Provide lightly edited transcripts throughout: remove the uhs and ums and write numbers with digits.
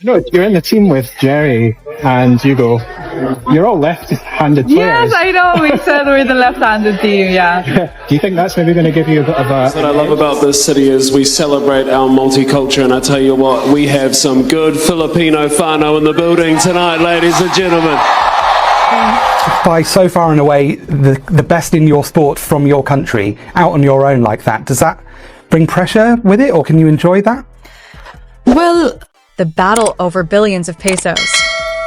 No, you're in the team with Jerry and Hugo. You're all left-handed Yes, players. I know. We said we're the left-handed team, yeah. Do you think that's maybe going to give you a bit of a... What I love about this city is we celebrate our multicultural, and I tell you what, we have some good Filipino whānau in the building tonight, ladies and gentlemen. By so far and away the best in your sport from your country out on your own like that, does that bring pressure with it, or can you enjoy that? Well, the battle over billions of pesos.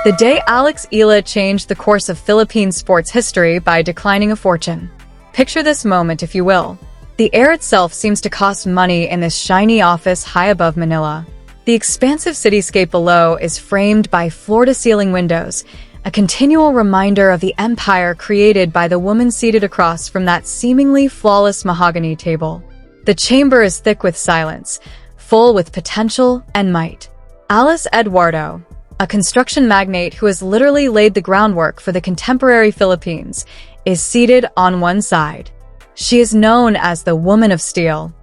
The day Alex Eala changed the course of Philippine sports history by declining a fortune. Picture this moment, if you will. The air itself seems to cost money in this shiny office high above Manila. The expansive cityscape below is framed by floor-to-ceiling windows, a continual reminder of the empire created by the woman seated across from that seemingly flawless mahogany table. The chamber is thick with silence, full with potential and might. Alice Eduardo, a construction magnate who has literally laid the groundwork for the contemporary Philippines, is seated on one side. She is known as the Woman of Steel.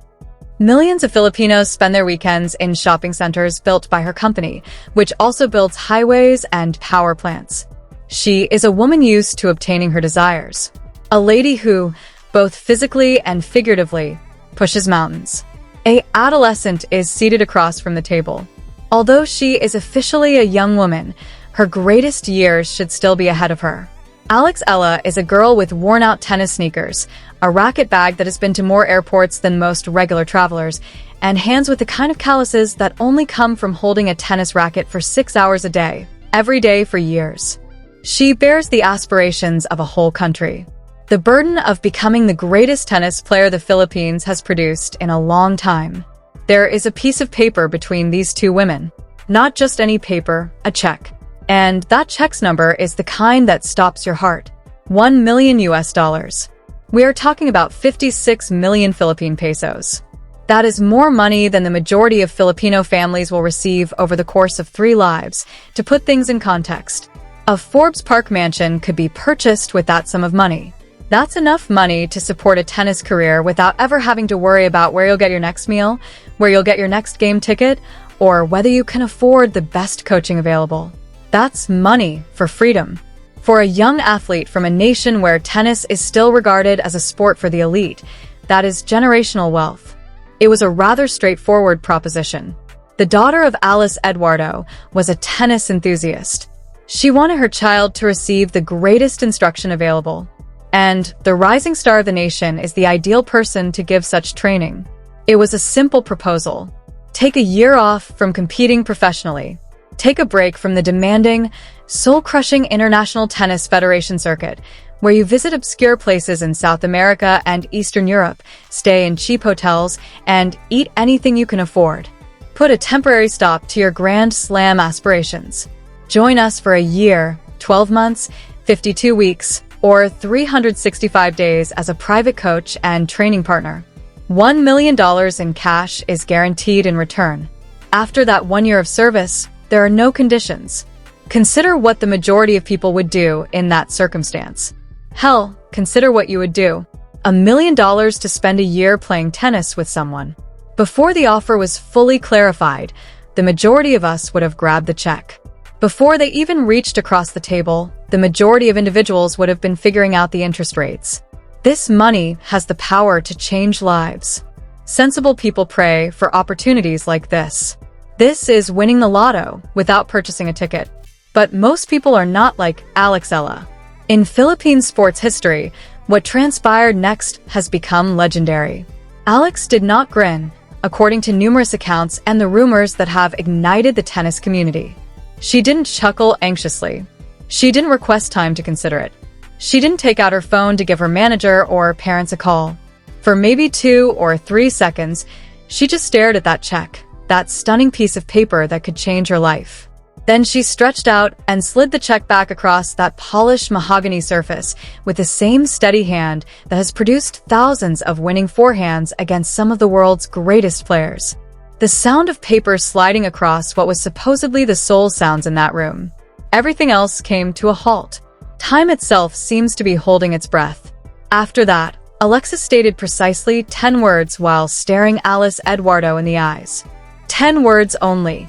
Millions of Filipinos spend their weekends in shopping centers built by her company, which also builds highways and power plants. She is a woman used to obtaining her desires. A lady who, both physically and figuratively, pushes mountains. An adolescent is seated across from the table. Although she is officially a young woman, her greatest years should still be ahead of her. Alex Eala is a girl with worn-out tennis sneakers, a racket bag that has been to more airports than most regular travelers, and hands with the kind of calluses that only come from holding a tennis racket for 6 hours a day, every day for years. She bears the aspirations of a whole country. The burden of becoming the greatest tennis player the Philippines has produced in a long time. There is a piece of paper between these two women. Not just any paper, a check. And that check's number is the kind that stops your heart. 1 million US dollars. We are talking about 56 million Philippine pesos. That is more money than the majority of Filipino families will receive over the course of 3 lives. To put things in context, a Forbes Park mansion could be purchased with that sum of money. That's enough money to support a tennis career without ever having to worry about where you'll get your next meal, where you'll get your next game ticket, or whether you can afford the best coaching available. That's money for freedom. For a young athlete from a nation where tennis is still regarded as a sport for the elite, that is generational wealth. It was a rather straightforward proposition. The daughter of Alice Eduardo was a tennis enthusiast. She wanted her child to receive the greatest instruction available. And the rising star of the nation is the ideal person to give such training. It was a simple proposal. Take a year off from competing professionally. Take a break from the demanding, soul-crushing International Tennis Federation circuit, where you visit obscure places in South America and Eastern Europe, stay in cheap hotels, and eat anything you can afford. Put a temporary stop to your Grand Slam aspirations. Join us for a year, 12 months, 52 weeks, or 365 days as a private coach and training partner. $1 million in cash is guaranteed in return. After that 1 year of service, there are no conditions. Consider what the majority of people would do in that circumstance. Hell, consider what you would do. $1 million to spend a year playing tennis with someone. Before the offer was fully clarified, the majority of us would have grabbed the check. Before they even reached across the table, the majority of individuals would have been figuring out the interest rates. This money has the power to change lives. Sensible people pray for opportunities like this. This is winning the lotto without purchasing a ticket. But most people are not like Alex Eala. In Philippine sports history, what transpired next has become legendary. Alex did not grin, according to numerous accounts and the rumors that have ignited the tennis community. She didn't chuckle anxiously. She didn't request time to consider it. She didn't take out her phone to give her manager or parents a call. For maybe 2 or 3 seconds, she just stared at that check, that stunning piece of paper that could change her life. Then she stretched out and slid the check back across that polished mahogany surface with the same steady hand that has produced thousands of winning forehands against some of the world's greatest players. The sound of paper sliding across what was supposedly the soul sounds in that room. Everything else came to a halt. Time itself seems to be holding its breath. After that, Alexis stated precisely 10 words while staring Alice Eduardo in the eyes. 10 words only.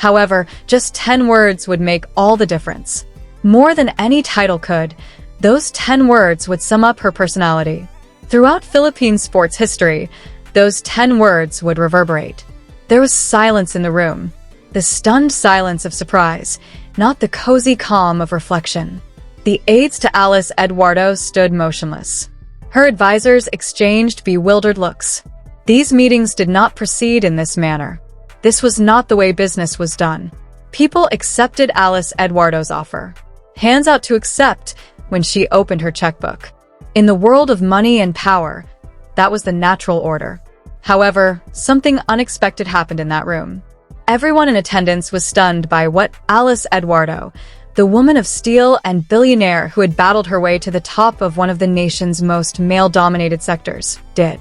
However, just 10 words would make all the difference. More than any title could, those 10 words would sum up her personality. Throughout Philippine sports history, those 10 words would reverberate. There was silence in the room, the stunned silence of surprise, not the cozy calm of reflection. The aides to Alice Eduardo stood motionless. Her advisors exchanged bewildered looks. These meetings did not proceed in this manner. This was not the way business was done. People accepted Alice Eduardo's offer. Hands out to accept when she opened her checkbook. In the world of money and power, that was the natural order. However, something unexpected happened in that room. Everyone in attendance was stunned by what Alice Eduardo, the woman of steel and billionaire who had battled her way to the top of one of the nation's most male-dominated sectors, did.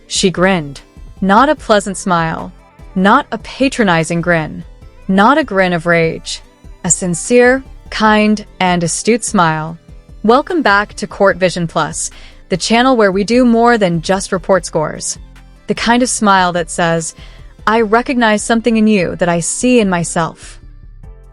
She grinned. Not a pleasant smile. Not a patronizing grin. Not a grin of rage. A sincere, kind, and astute smile. Welcome back to Court Vision Plus, the channel where we do more than just report scores. The kind of smile that says, I recognize something in you that I see in myself.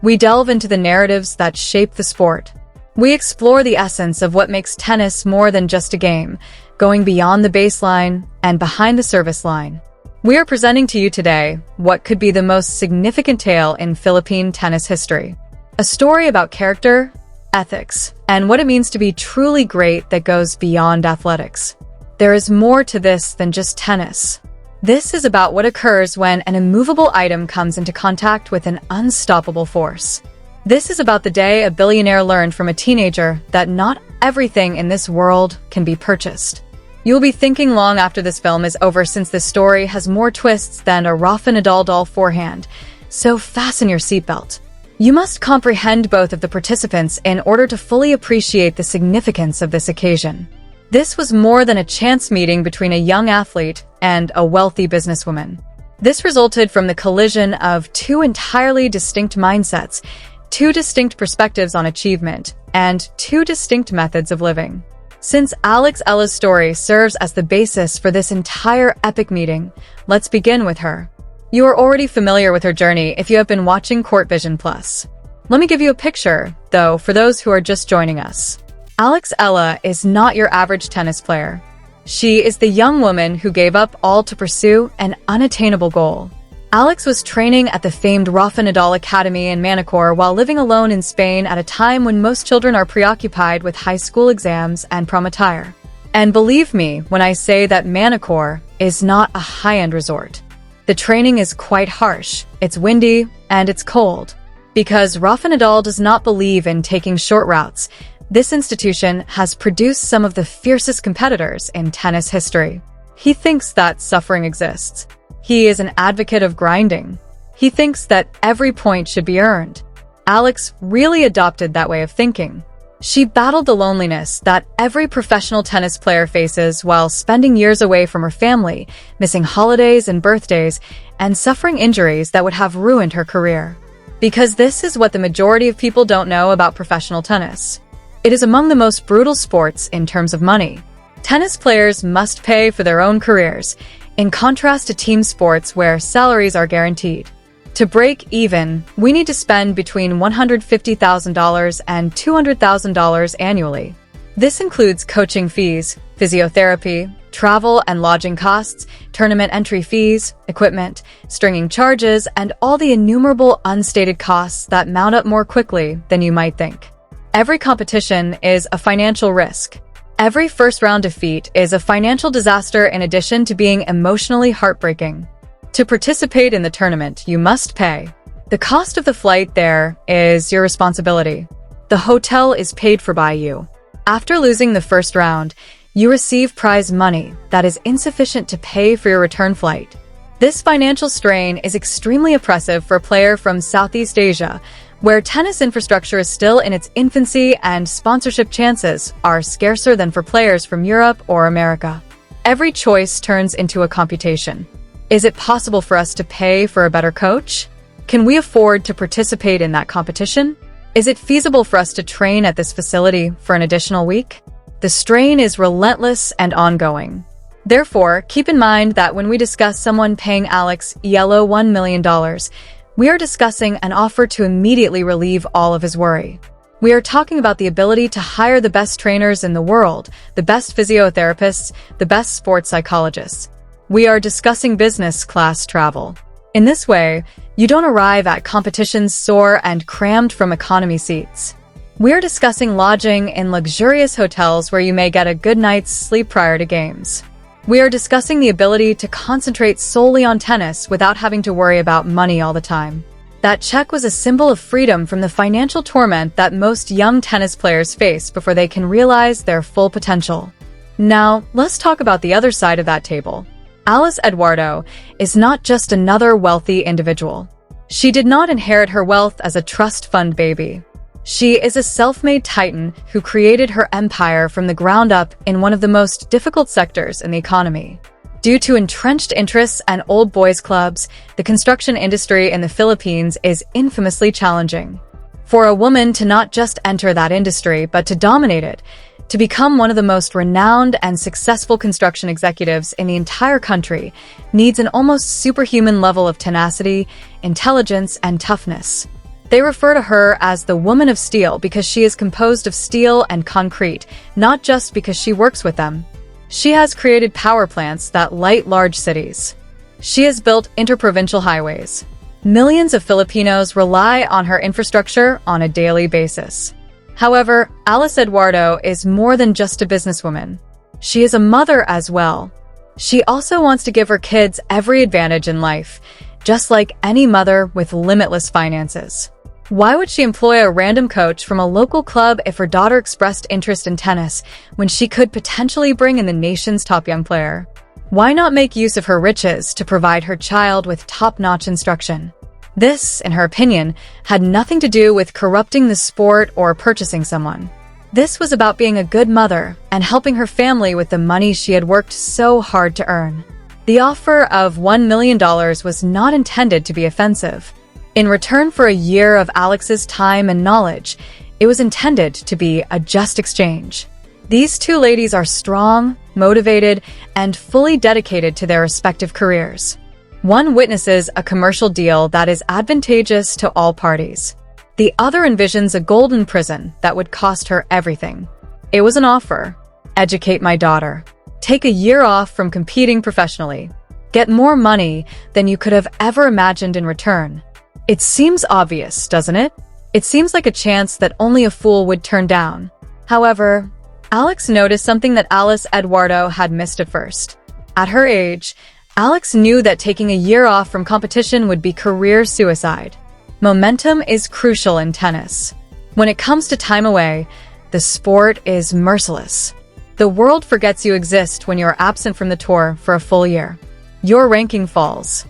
We delve into the narratives that shape the sport. We explore the essence of what makes tennis more than just a game, going beyond the baseline and behind the service line. We are presenting to you today what could be the most significant tale in Philippine tennis history. A story about character, ethics, and what it means to be truly great that goes beyond athletics. There is more to this than just tennis. This is about what occurs when an immovable item comes into contact with an unstoppable force. This is about the day a billionaire learned from a teenager that not everything in this world can be purchased. You'll be thinking long after this film is over, since this story has more twists than a Rafa Nadal doll forehand, so fasten your seatbelt. You must comprehend both of the participants in order to fully appreciate the significance of this occasion. This was more than a chance meeting between a young athlete and a wealthy businesswoman. This resulted from the collision of two entirely distinct mindsets, two distinct perspectives on achievement, and two distinct methods of living. Since Eala's story serves as the basis for this entire epic meeting, let's begin with her. You are already familiar with her journey if you have been watching Court Vision Plus. Let me give you a picture, though, for those who are just joining us. Eala is not your average tennis player. She is the young woman who gave up all to pursue an unattainable goal. Alex was training at the famed Rafa Nadal Academy in Manacor while living alone in Spain at a time when most children are preoccupied with high school exams and prom attire. And believe me when I say that Manacor is not a high-end resort. The training is quite harsh, it's windy, and it's cold. Because Rafa Nadal does not believe in taking short routes, this institution has produced some of the fiercest competitors in tennis history. He thinks that suffering exists. He is an advocate of grinding. He thinks that every point should be earned. Alex really adopted that way of thinking. She battled the loneliness that every professional tennis player faces while spending years away from her family, missing holidays and birthdays, and suffering injuries that would have ruined her career. Because this is what the majority of people don't know about professional tennis. It is among the most brutal sports in terms of money. Tennis players must pay for their own careers, in contrast to team sports where salaries are guaranteed. To break even, we need to spend between $150,000 and $200,000 annually. This includes coaching fees, physiotherapy, travel and lodging costs, tournament entry fees, equipment, stringing charges, and all the innumerable unstated costs that mount up more quickly than you might think. Every competition is a financial risk. Every first-round defeat is a financial disaster in addition to being emotionally heartbreaking. To participate in the tournament, you must pay. The cost of the flight there is your responsibility. The hotel is paid for by you. After losing the first round, you receive prize money that is insufficient to pay for your return flight. This financial strain is extremely oppressive for a player from Southeast Asia, where tennis infrastructure is still in its infancy and sponsorship chances are scarcer than for players from Europe or America. Every choice turns into a computation. Is it possible for us to pay for a better coach? Can we afford to participate in that competition? Is it feasible for us to train at this facility for an additional week? The strain is relentless and ongoing. Therefore, keep in mind that when we discuss someone paying Eala $1 million, We are discussing an offer to immediately relieve all of his worry. We are talking about the ability to hire the best trainers in the world, the best physiotherapists, the best sports psychologists. We are discussing business class travel. In this way, you don't arrive at competitions sore and crammed from economy seats. We are discussing lodging in luxurious hotels where you may get a good night's sleep prior to games. We are discussing the ability to concentrate solely on tennis without having to worry about money all the time. That check was a symbol of freedom from the financial torment that most young tennis players face before they can realize their full potential. Now, let's talk about the other side of that table. Alice Eduardo is not just another wealthy individual. She did not inherit her wealth as a trust fund baby. She is a self-made titan who created her empire from the ground up in one of the most difficult sectors in the economy. Due to entrenched interests and old boys clubs, the construction industry in the Philippines is infamously challenging. For a woman to not just enter that industry, but to dominate it, to become one of the most renowned and successful construction executives in the entire country, needs an almost superhuman level of tenacity, intelligence, and toughness. They refer to her as the Woman of Steel because she is composed of steel and concrete, not just because she works with them. She has created power plants that light large cities. She has built interprovincial highways. Millions of Filipinos rely on her infrastructure on a daily basis. However, Alice Eduardo is more than just a businesswoman. She is a mother as well. She also wants to give her kids every advantage in life, just like any mother with limitless finances. Why would she employ a random coach from a local club if her daughter expressed interest in tennis when she could potentially bring in the nation's top young player? Why not make use of her riches to provide her child with top-notch instruction? This, in her opinion, had nothing to do with corrupting the sport or purchasing someone. This was about being a good mother and helping her family with the money she had worked so hard to earn. The offer of $1 million was not intended to be offensive. In return for a year of Alex's time and knowledge, it was intended to be a just exchange. These two ladies are strong, motivated, and fully dedicated to their respective careers. One witnesses a commercial deal that is advantageous to all parties. The other envisions a golden prison that would cost her everything. It was an offer. Educate my daughter. Take a year off from competing professionally. Get more money than you could have ever imagined in return. It seems obvious, doesn't it? It seems like a chance that only a fool would turn down. However, Alex noticed something that Alice Eduardo had missed at first. At her age, Alex knew that taking a year off from competition would be career suicide. Momentum is crucial in tennis. When it comes to time away, the sport is merciless. The world forgets you exist when you're absent from the tour for a full year. Your ranking falls.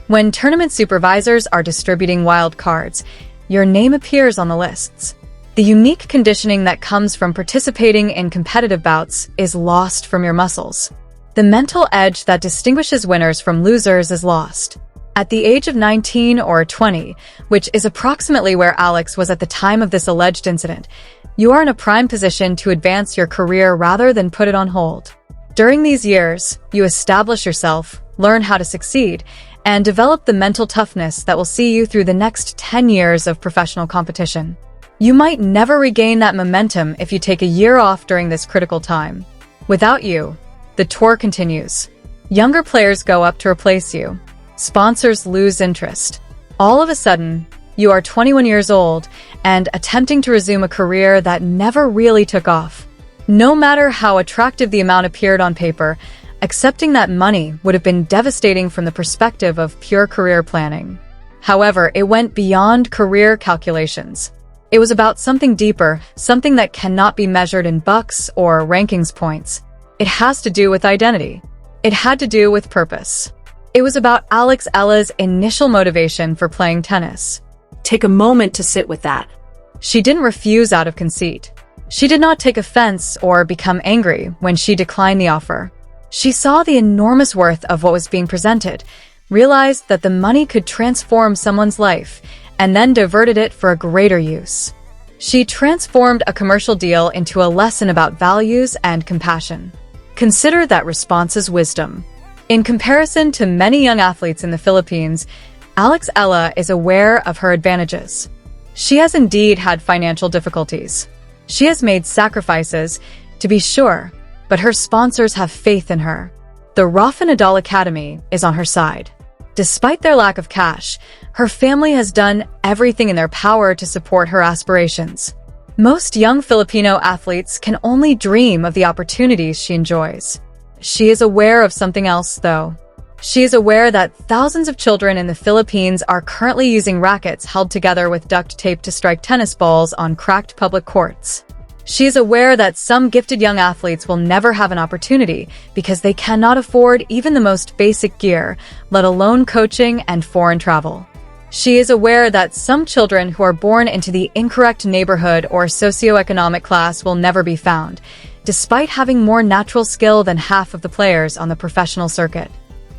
When tournament supervisors are distributing wild cards, your name appears on the lists. The unique conditioning that comes from participating in competitive bouts is lost from your muscles. The mental edge that distinguishes winners from losers is lost. At the age of 19 or 20, which is approximately where Alex was at the time of this alleged incident, you are in a prime position to advance your career rather than put it on hold. During these years, you establish yourself, learn how to succeed, and develop the mental toughness that will see you through the next 10 years of professional competition. You might never regain that momentum if you take a year off during this critical time. Without you, the tour continues. Younger players go up to replace you. Sponsors lose interest. All of a sudden, you are 21 years old and attempting to resume a career that never really took off. No matter how attractive the amount appeared on paper, accepting that money would have been devastating from the perspective of pure career planning. However, it went beyond career calculations. It was about something deeper, something that cannot be measured in bucks or rankings points. It has to do with identity. It had to do with purpose. It was about Alex Eala's initial motivation for playing tennis. Take a moment to sit with that. She didn't refuse out of conceit. She did not take offense or become angry when she declined the offer. She saw the enormous worth of what was being presented, realized that the money could transform someone's life, and then diverted it for a greater use. She transformed a commercial deal into a lesson about values and compassion. Consider that response as wisdom. In comparison to many young athletes in the Philippines, Alex Eala is aware of her advantages. She has indeed had financial difficulties. She has made sacrifices, to be sure, but her sponsors have faith in her. The Rafa Nadal Academy is on her side. Despite their lack of cash, her family has done everything in their power to support her aspirations. Most young Filipino athletes can only dream of the opportunities she enjoys. She is aware of something else, though. She is aware that thousands of children in the Philippines are currently using rackets held together with duct tape to strike tennis balls on cracked public courts. She is aware that some gifted young athletes will never have an opportunity because they cannot afford even the most basic gear, let alone coaching and foreign travel. She is aware that some children who are born into the incorrect neighborhood or socioeconomic class will never be found, despite having more natural skill than half of the players on the professional circuit.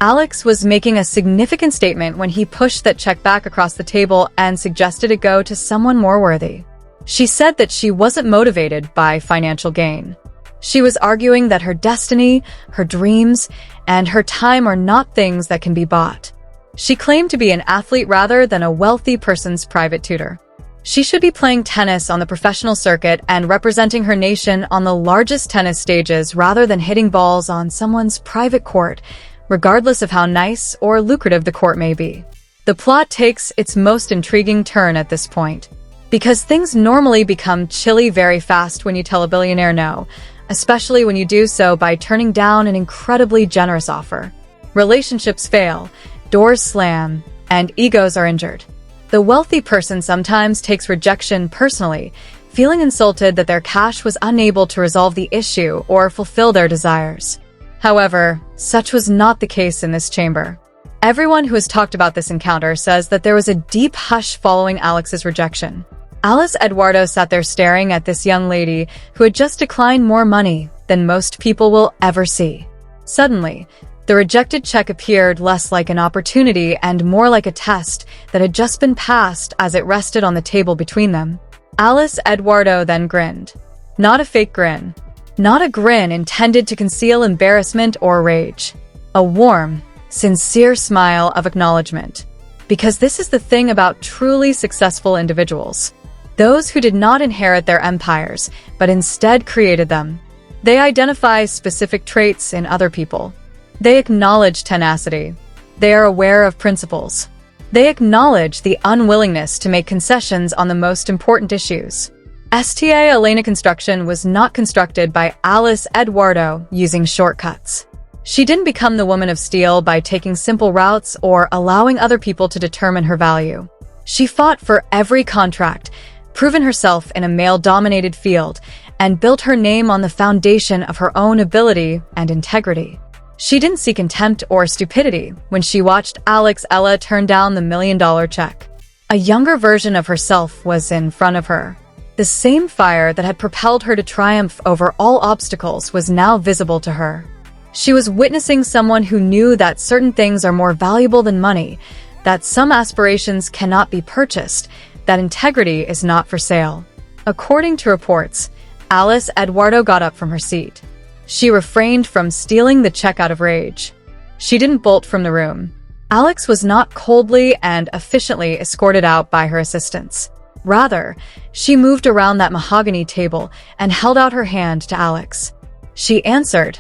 Alex was making a significant statement when he pushed that check back across the table and suggested it go to someone more worthy. She said that she wasn't motivated by financial gain. She was arguing that her destiny, her dreams, and her time are not things that can be bought. She claimed to be an athlete rather than a wealthy person's private tutor. She should be playing tennis on the professional circuit and representing her nation on the largest tennis stages rather than hitting balls on someone's private court, regardless of how nice or lucrative the court may be. The plot takes its most intriguing turn at this point, because things normally become chilly very fast when you tell a billionaire no, especially when you do so by turning down an incredibly generous offer. Relationships fail, doors slam, and egos are injured. The wealthy person sometimes takes rejection personally, feeling insulted that their cash was unable to resolve the issue or fulfill their desires. However, such was not the case in this chamber. Everyone who has talked about this encounter says that there was a deep hush following Alex's rejection. Alice Eduardo sat there staring at this young lady who had just declined more money than most people will ever see. Suddenly, the rejected check appeared less like an opportunity and more like a test that had just been passed as it rested on the table between them. Alice Eduardo then grinned. Not a fake grin. Not a grin intended to conceal embarrassment or rage. A warm, sincere smile of acknowledgement. Because this is the thing about truly successful individuals. Those who did not inherit their empires, but instead created them. They identify specific traits in other people. They acknowledge tenacity. They are aware of principles. They acknowledge the unwillingness to make concessions on the most important issues. STA Elena Construction was not constructed by Alice Eduardo using shortcuts. She didn't become the woman of steel by taking simple routes or allowing other people to determine her value. She fought for every contract, proven herself in a male-dominated field, and built her name on the foundation of her own ability and integrity. She didn't see contempt or stupidity when she watched Alex Eala turn down the $1 million check. A younger version of herself was in front of her. The same fire that had propelled her to triumph over all obstacles was now visible to her. She was witnessing someone who knew that certain things are more valuable than money, that some aspirations cannot be purchased, that integrity is not for sale. According to reports, Alice Eduardo got up from her seat. She refrained from stealing the check out of rage. She didn't bolt from the room. Alex was not coldly and efficiently escorted out by her assistants. Rather, she moved around that mahogany table and held out her hand to Alex. She answered,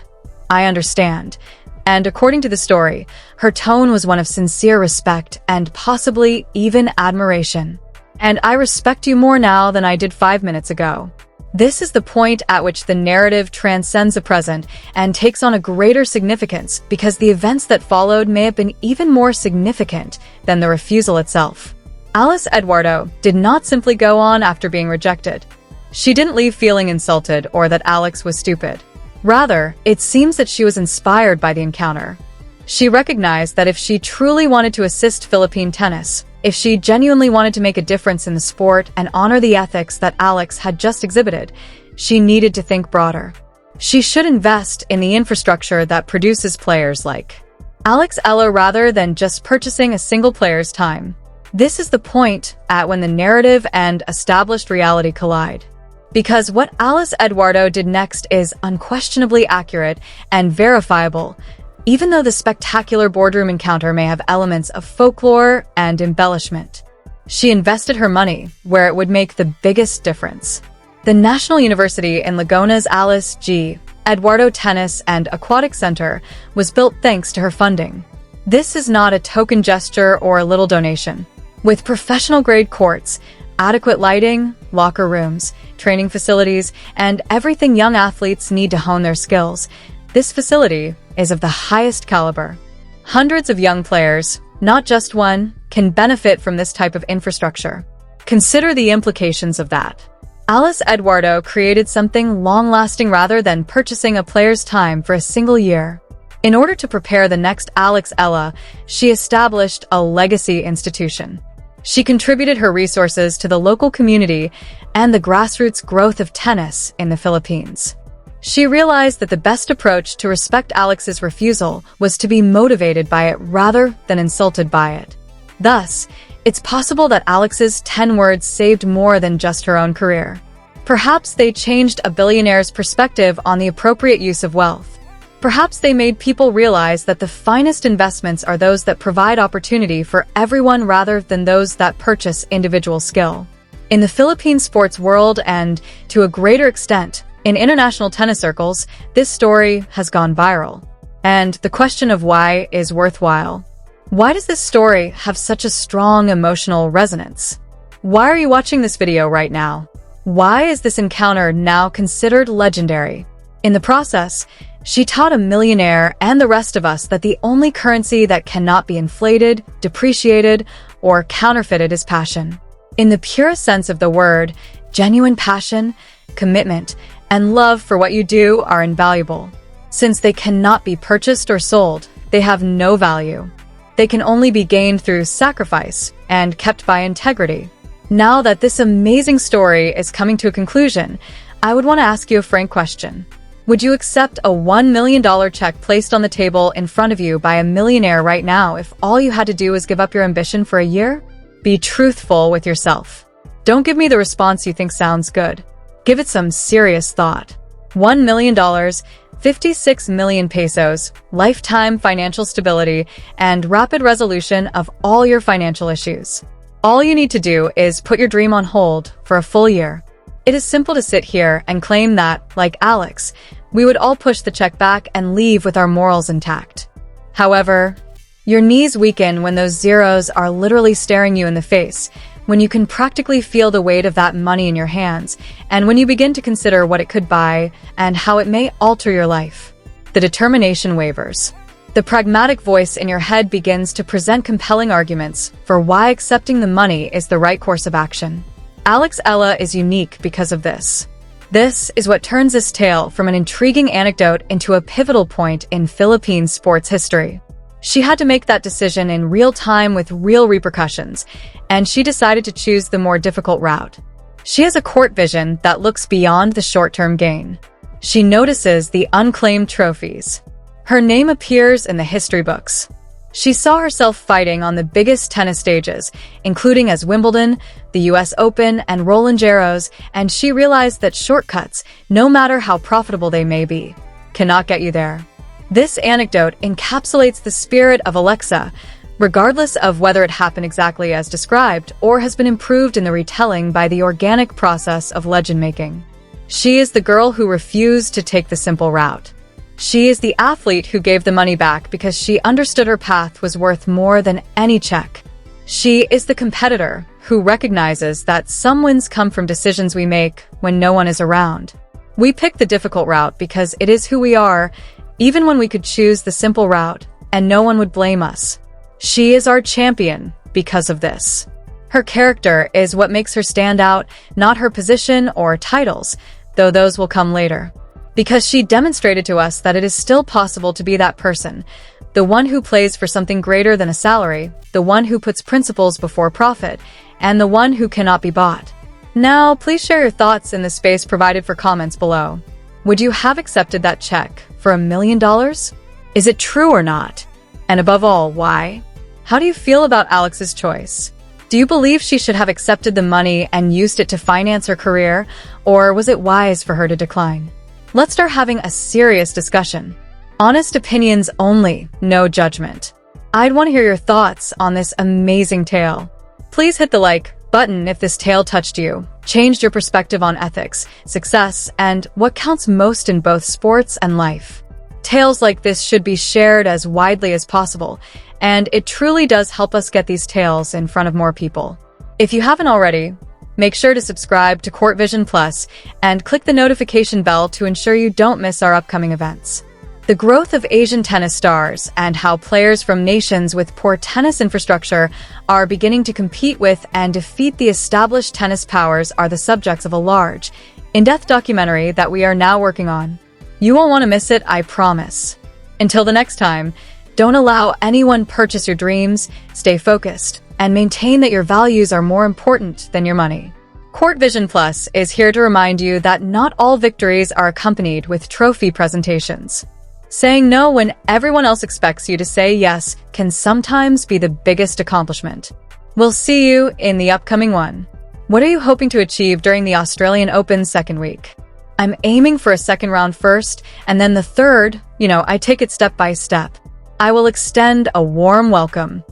"I understand." And according to the story, her tone was one of sincere respect and possibly even admiration. "And I respect you more now than I did 5 minutes ago." This is the point at which the narrative transcends the present and takes on a greater significance because the events that followed may have been even more significant than the refusal itself. Alice Eduardo did not simply go on after being rejected. She didn't leave feeling insulted or that Alex was stupid. Rather, it seems that she was inspired by the encounter. She recognized that if she truly wanted to assist Philippine tennis, if she genuinely wanted to make a difference in the sport and honor the ethics that Alex had just exhibited, she needed to think broader. She should invest in the infrastructure that produces players like Alex Eala rather than just purchasing a single player's time. This is the point at when the narrative and established reality collide. Because what Alice Eduardo did next is unquestionably accurate and verifiable. even though the spectacular boardroom encounter may have elements of folklore and embellishment. She invested her money where it would make the biggest difference. The National University in Laguna's Alice G. Eduardo Tennis and Aquatic Center was built thanks to her funding. This is not a token gesture or a little donation. With professional-grade courts, adequate lighting, locker rooms, training facilities, and everything young athletes need to hone their skills, this facility is of the highest caliber. Hundreds of young players, not just one, can benefit from this type of infrastructure. Consider the implications of that. Alice Eduardo created something long-lasting rather than purchasing a player's time for a single year. In order to prepare the next Alex Eala, she established a legacy institution. She contributed her resources to the local community and the grassroots growth of tennis in the Philippines. She realized that the best approach to respect Alex's refusal was to be motivated by it rather than insulted by it. Thus, it's possible that Alex's 10 words saved more than just her own career. Perhaps they changed a billionaire's perspective on the appropriate use of wealth. Perhaps they made people realize that the finest investments are those that provide opportunity for everyone rather than those that purchase individual skill. In the Philippine sports world and, to a greater extent, in international tennis circles, this story has gone viral. And the question of why is worthwhile. Why does this story have such a strong emotional resonance? Why are you watching this video right now? Why is this encounter now considered legendary? In the process, she taught a millionaire and the rest of us that the only currency that cannot be inflated, depreciated, or counterfeited is passion. In the purest sense of the word, genuine passion, commitment, and love for what you do are invaluable. Since they cannot be purchased or sold, they have no value. They can only be gained through sacrifice and kept by integrity. Now that this amazing story is coming to a conclusion, I would want to ask you a frank question. Would you accept a $1 million check placed on the table in front of you by a millionaire right now if all you had to do was give up your ambition for a year? Be truthful with yourself. Don't give me the response you think sounds good. Give it some serious thought. $1 million, 56 million pesos, lifetime financial stability, and rapid resolution of all your financial issues. All you need to do is put your dream on hold for a full year. It is simple to sit here and claim that, like Alex, we would all push the check back and leave with our morals intact. However, your knees weaken when those zeros are literally staring you in the face, when you can practically feel the weight of that money in your hands, and when you begin to consider what it could buy and how it may alter your life. The determination wavers. The pragmatic voice in your head begins to present compelling arguments for why accepting the money is the right course of action. Alex Eala is unique because of this. This is what turns this tale from an intriguing anecdote into a pivotal point in Philippine sports history. She had to make that decision in real time with real repercussions, and she decided to choose the more difficult route. She has a court vision that looks beyond the short-term gain. She notices the unclaimed trophies. Her name appears in the history books. She saw herself fighting on the biggest tennis stages, including as Wimbledon, the US Open, and Roland Garros, and she realized that shortcuts, no matter how profitable they may be, cannot get you there. This anecdote encapsulates the spirit of Alexa, regardless of whether it happened exactly as described or has been improved in the retelling by the organic process of legend making. She is the girl who refused to take the simple route. She is the athlete who gave the money back because she understood her path was worth more than any check. She is the competitor who recognizes that some wins come from decisions we make when no one is around. We pick the difficult route because it is who we are, even when we could choose the simple route and no one would blame us. She is our champion because of this. Her character is what makes her stand out, not her position or titles, though those will come later. Because she demonstrated to us that it is still possible to be that person, the one who plays for something greater than a salary, the one who puts principles before profit, and the one who cannot be bought. Now, please share your thoughts in the space provided for comments below. Would you have accepted that check for $1 million? Is it true or not? And above all, why? How do you feel about Alex's choice? Do you believe she should have accepted the money and used it to finance her career, or was it wise for her to decline? Let's start having a serious discussion. Honest opinions only, no judgment. I'd want to hear your thoughts on this amazing tale. Please hit the like button if this tale touched you, changed your perspective on ethics, success, and what counts most in both sports and life. Tales like this should be shared as widely as possible, and it truly does help us get these tales in front of more people. If you haven't already, make sure to subscribe to Court Vision Plus and click the notification bell to ensure you don't miss our upcoming events. The growth of Asian tennis stars and how players from nations with poor tennis infrastructure are beginning to compete with and defeat the established tennis powers are the subjects of a large, in-depth documentary that we are now working on. You won't want to miss it, I promise. Until the next time, don't allow anyone purchase your dreams, stay focused, and maintain that your values are more important than your money. Court Vision Plus is here to remind you that not all victories are accompanied with trophy presentations. Saying no when everyone else expects you to say yes can sometimes be the biggest accomplishment. We'll see you in the upcoming one. What are you hoping to achieve during the Australian Open second week? I'm aiming for a second round first, and then the third, I take it step by step. I will extend a warm welcome